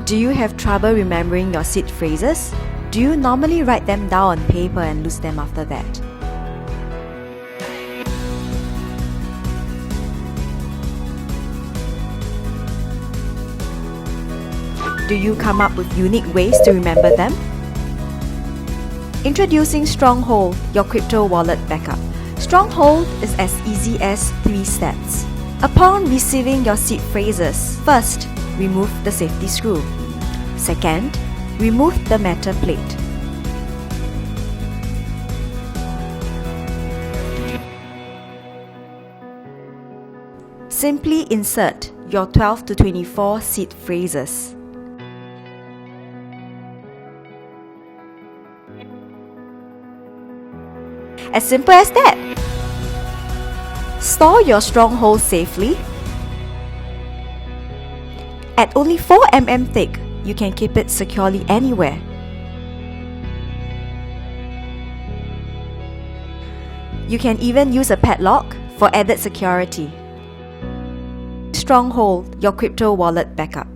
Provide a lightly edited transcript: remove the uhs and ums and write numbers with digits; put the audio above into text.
Do you have trouble remembering your seed phrases? Do you normally write them down on paper and lose them after that? Do you come up with unique ways to remember them? Introducing Stronghodl, your crypto wallet backup. Stronghodl is as easy as 3 steps. Upon receiving your seed phrases, first, remove the safety screw. Second, remove the metal plate. Simply insert your 12 to 24 seed phrases. As simple as that. Store your Stronghodl safely. At only 4 mm thick, you can keep it securely anywhere. You can even use a padlock for added security. Stronghodl, your crypto wallet backup.